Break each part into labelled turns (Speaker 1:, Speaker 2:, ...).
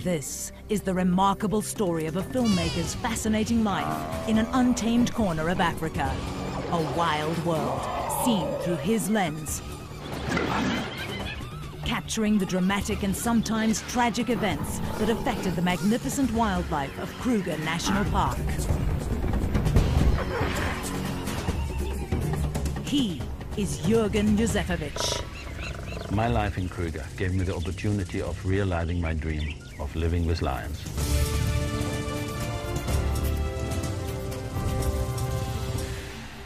Speaker 1: This is the remarkable story of a filmmaker's fascinating life in an untamed corner of Africa. A wild world, seen through his lens. Capturing the dramatic and sometimes tragic events that affected the magnificent wildlife of Kruger National Park. He is Jürgen Józefowicz.
Speaker 2: My life in Kruger gave me the opportunity of realizing my dream of living with lions.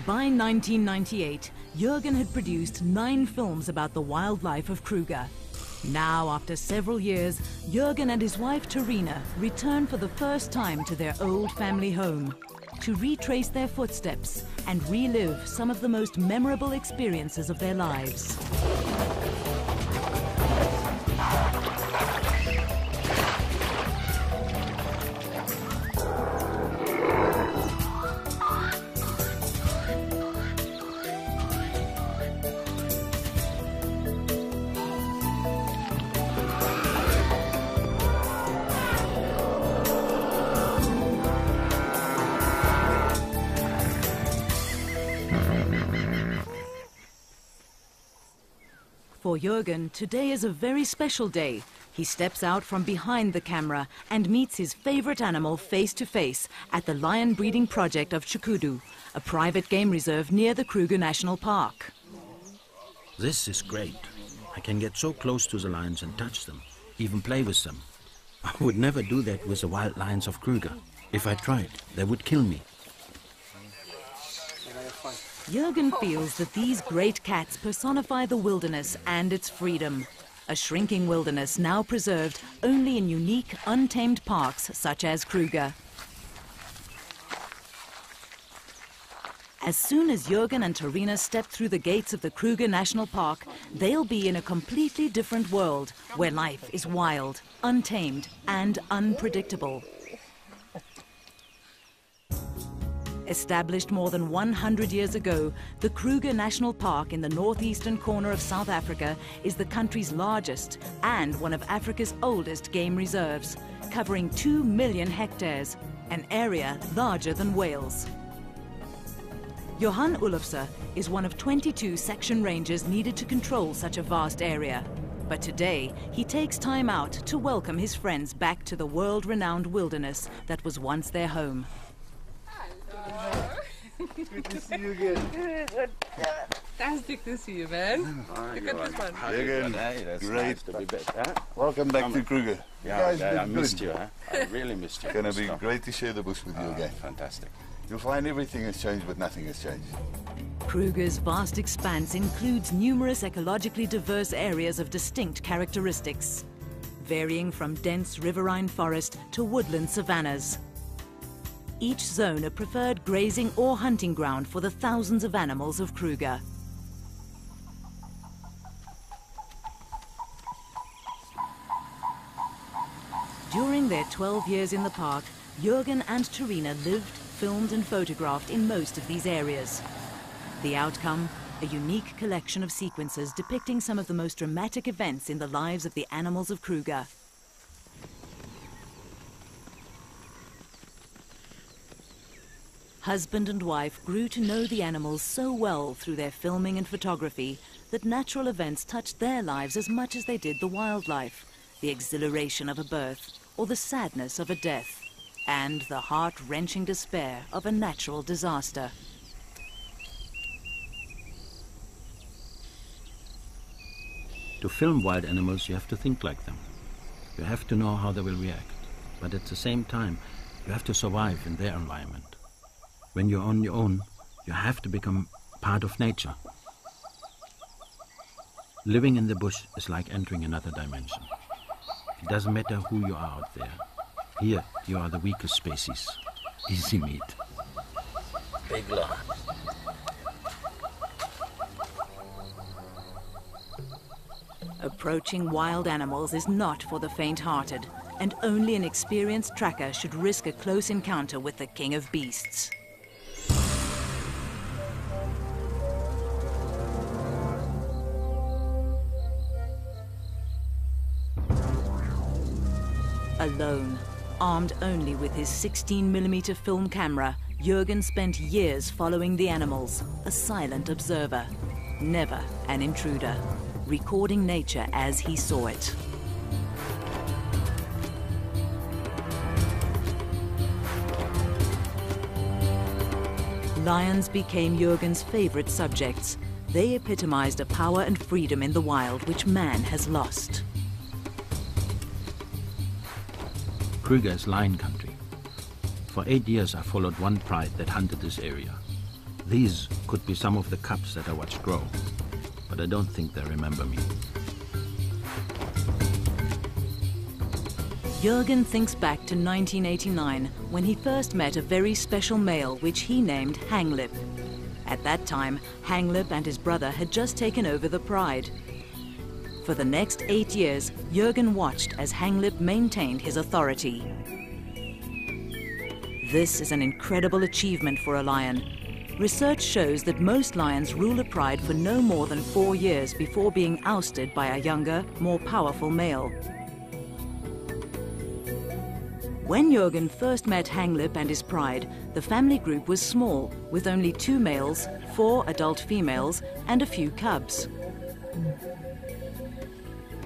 Speaker 1: By 1998, Jürgen had produced 9 films about the wildlife of Kruger. Now, after several years, Jürgen and his wife Terina return for the first time to their old family home to retrace their footsteps and relive some of the most memorable experiences of their lives. For Jürgen, today is a very special day. He steps out from behind the camera and meets his favorite animal face to face at the lion breeding project of Tshukudu, a private game reserve near the Kruger National Park.
Speaker 3: This is great. I can get so close to the lions and touch them, even play with them. I would never do that with the wild lions of Kruger. If I tried, they would kill me.
Speaker 1: Jürgen feels that these great cats personify the wilderness and its freedom. A shrinking wilderness now preserved only in unique, untamed parks such as Kruger. As soon as Jürgen and Terina step through the gates of the Kruger National Park, they'll be in a completely different world where life is wild, untamed, and unpredictable. Established more than 100 years ago, the Kruger National Park in the northeastern corner of South Africa is the country's largest and one of Africa's oldest game reserves, covering 2 million hectares, an area larger than Wales. Johan Olofse is one of 22 section rangers needed to control such a vast area. But today, he takes time out to welcome his friends back to the world-renowned wilderness that was once their home.
Speaker 4: Good to see you again.
Speaker 5: Fantastic to see you, man. Look at this one.
Speaker 4: Again,
Speaker 2: Hey, that's
Speaker 4: great.
Speaker 2: nice to be back. Huh?
Speaker 4: Welcome back to Kruger.
Speaker 2: Yeah,
Speaker 4: You guys
Speaker 2: I
Speaker 4: been
Speaker 2: missed
Speaker 4: good.
Speaker 2: you. Huh? I really missed you.
Speaker 4: It's gonna
Speaker 2: Good
Speaker 4: be
Speaker 2: stuff.
Speaker 4: great to share the bush with you again.
Speaker 2: Fantastic.
Speaker 4: You'll find everything has changed, but nothing has changed.
Speaker 1: Kruger's vast expanse includes numerous ecologically diverse areas of distinct characteristics, varying from dense riverine forest to woodland savannas. Each zone a preferred grazing or hunting ground for the thousands of animals of Kruger. During their 12 years in the park, Jürgen and Terina lived, filmed and photographed in most of these areas. The outcome, a unique collection of sequences depicting some of the most dramatic events in the lives of the animals of Kruger. Husband and wife grew to know the animals so well through their filming and photography that natural events touched their lives as much as they did the wildlife, the exhilaration of a birth or the sadness of a death, and the heart-wrenching despair of a natural disaster.
Speaker 3: To film wild animals, you have to think like them. You have to know how they will react. But at the same time, you have to survive in their environment. When you're on your own, you have to become part of nature. Living in the bush is like entering another dimension. It doesn't matter who you are out there. Here, you are the weakest species. Easy meat.
Speaker 2: Big lion.
Speaker 1: Approaching wild animals is not for the faint-hearted, and only an experienced tracker should risk a close encounter with the king of beasts. A Alone, armed only with his 16mm film camera, Jürgen spent years following the animals, a silent observer, never an intruder, recording nature as he saw it. Lions became Jürgen's favorite subjects. They epitomized a power and freedom in the wild which man has lost.
Speaker 3: Kruger is lion country. For 8 years I followed one pride that hunted this area. These could be some of the cubs that I watched grow, but I don't think they remember me.
Speaker 1: Jürgen thinks back to 1989 when he first met a very special male which he named Hanglip. At that time, Hanglip and his brother had just taken over the pride. For the next 8 years, Jürgen watched as Hanglip maintained his authority. This is an incredible achievement for a lion. Research shows that most lions rule a pride for no more than 4 years before being ousted by a younger, more powerful male. When Jürgen first met Hanglip and his pride, the family group was small, with only 2 males, 4 adult females, and a few cubs.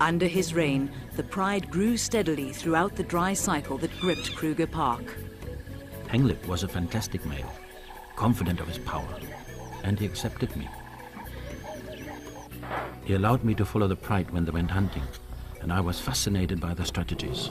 Speaker 1: Under his reign, the pride grew steadily throughout the dry cycle that gripped Kruger Park.
Speaker 3: Hanglip was a fantastic male, confident of his power, and he accepted me. He allowed me to follow the pride when they went hunting, and I was fascinated by their strategies.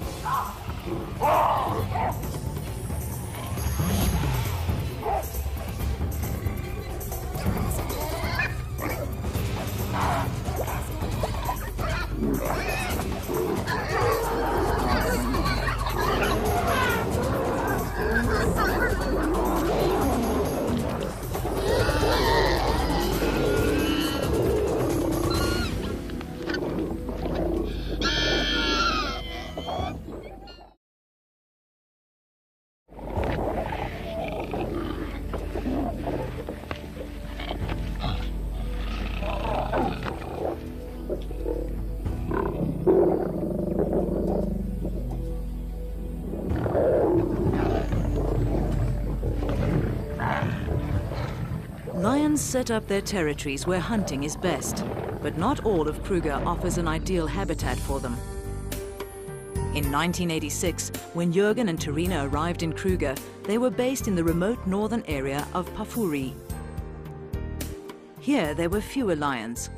Speaker 1: Lions set up their territories where hunting is best, but not all of Kruger offers an ideal habitat for them. In 1986, when Jürgen and Terina arrived in Kruger, they were based in the remote northern area of Pafuri. Here there were fewer lions,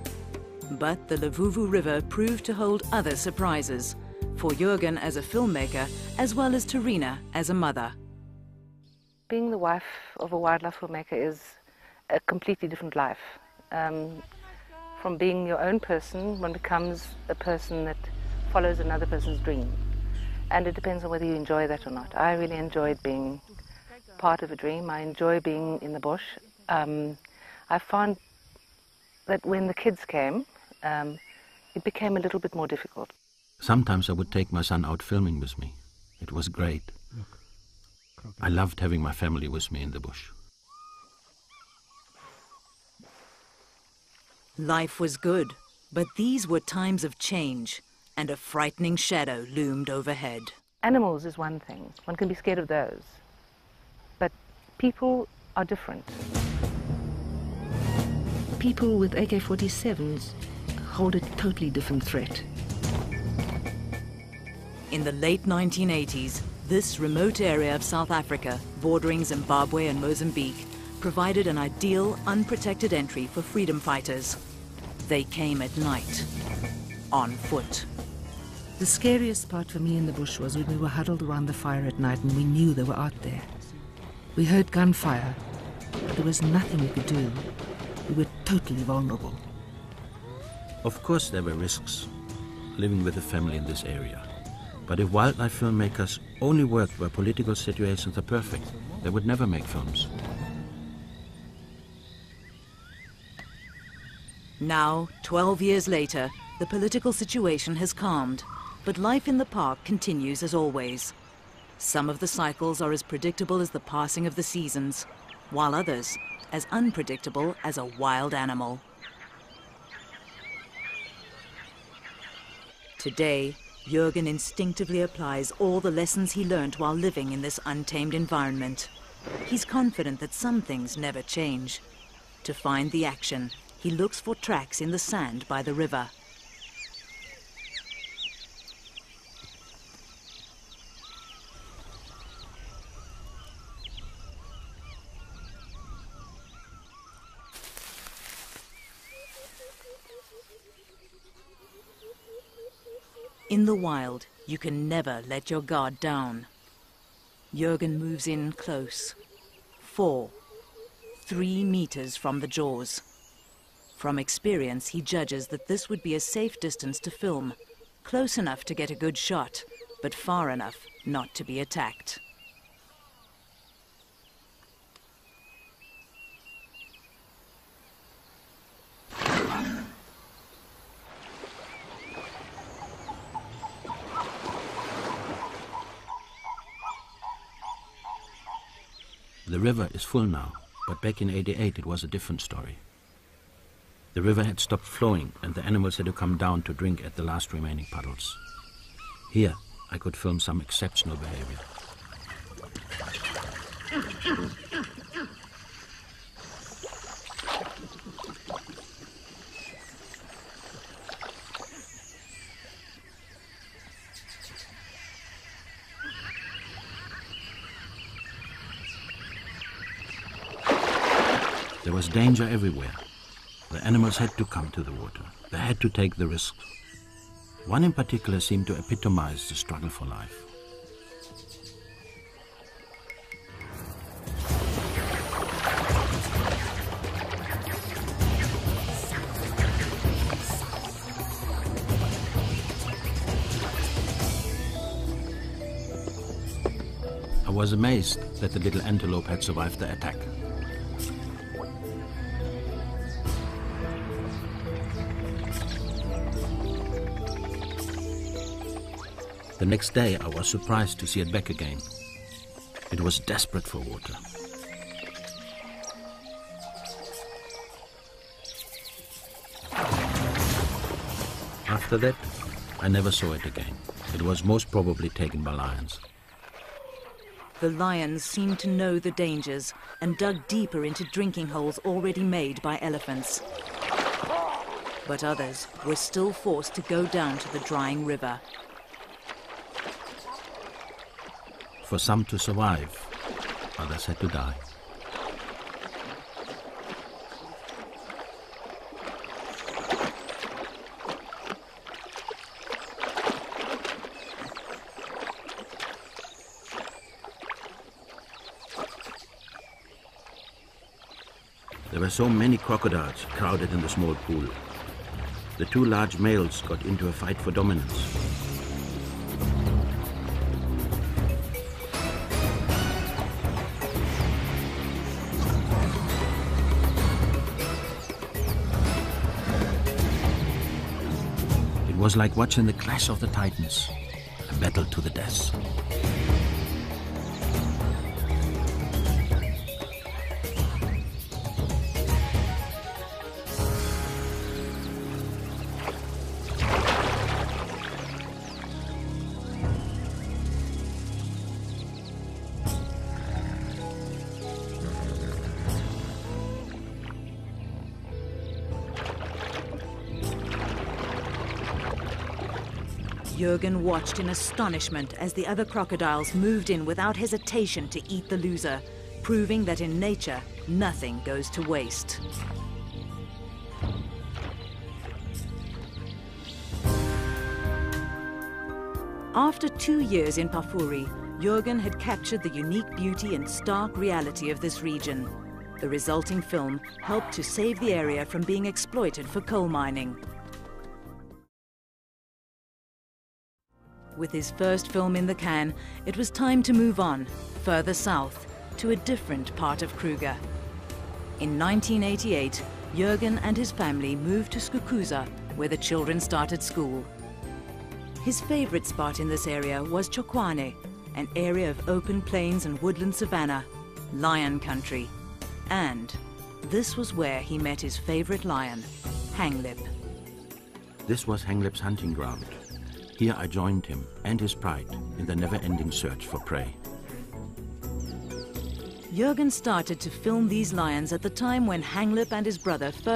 Speaker 1: but the Levuvu River proved to hold other surprises, for Jürgen as a filmmaker, as well as Terina as a mother.
Speaker 6: Being the wife of a wildlife filmmaker is a completely different life. From being your own person, one becomes a person that follows another person's dream. And it depends on whether you enjoy that or not. I really enjoyed being part of a dream. I enjoy being in the bush. I found that when the kids came, it became a little bit more difficult.
Speaker 3: Sometimes I would take my son out filming with me. It was great. I loved having my family with me in the bush.
Speaker 1: Life was good, but these were times of change, and a frightening shadow loomed overhead.
Speaker 6: Animals is one thing. One can be scared of those. But people are different.
Speaker 7: People with AK-47s hold a totally different threat.
Speaker 1: In the late 1980s, this remote area of South Africa, bordering Zimbabwe and Mozambique, provided an ideal, unprotected entry for freedom fighters. They came at night, on foot.
Speaker 7: The scariest part for me in the bush was when we were huddled around the fire at night and we knew they were out there. We heard gunfire, but there was nothing we could do. We were totally vulnerable.
Speaker 3: Of course there were risks living with a family in this area. But if wildlife filmmakers only worked where political situations are perfect, they would never make films.
Speaker 1: Now, 12 years later, the political situation has calmed, but life in the park continues as always. Some of the cycles are as predictable as the passing of the seasons, while others as unpredictable as a wild animal. Today, Jürgen instinctively applies all the lessons he learned while living in this untamed environment. He's confident that some things never change. To find the action, he looks for tracks in the sand by the river. In the wild, you can never let your guard down. Jürgen moves in close. 4, 3 meters from the jaws. From experience, he judges that this would be a safe distance to film, close enough to get a good shot, but far enough not to be attacked.
Speaker 3: The river is full now, but back in '88 it was a different story. The river had stopped flowing and the animals had to come down to drink at the last remaining puddles. Here I could film some exceptional behavior. There was danger everywhere. The animals had to come to the water. They had to take the risk. One in particular seemed to epitomize the struggle for life. I was amazed that the little antelope had survived the attack. The next day I was surprised to see it back again. It was desperate for water. After that, I never saw it again. It was most probably taken by lions.
Speaker 1: The lions seemed to know the dangers and dug deeper into drinking holes already made by elephants. But others were still forced to go down to the drying river.
Speaker 3: For some to survive, others had to die. There were so many crocodiles crowded in the small pool. The two large males got into a fight for dominance. It was like watching the clash of the titans, a battle to the death.
Speaker 1: Jürgen watched in astonishment as the other crocodiles moved in without hesitation to eat the loser, proving that in nature, nothing goes to waste. After 2 years in Pafuri, Jürgen had captured the unique beauty and stark reality of this region. The resulting film helped to save the area from being exploited for coal mining. With his first film in the can, it was time to move on, further south, to a different part of Kruger. In 1988, Jürgen and his family moved to Skukuza, where the children started school. His favorite spot in this area was Chokwane, an area of open plains and woodland savanna, lion country. And this was where he met his favorite lion, Hanglip.
Speaker 3: This was Hanglip's hunting ground. Here I joined him and his pride in the never-ending search for prey.
Speaker 1: Jürgen started to film these lions at the time when Hanglip and his brother first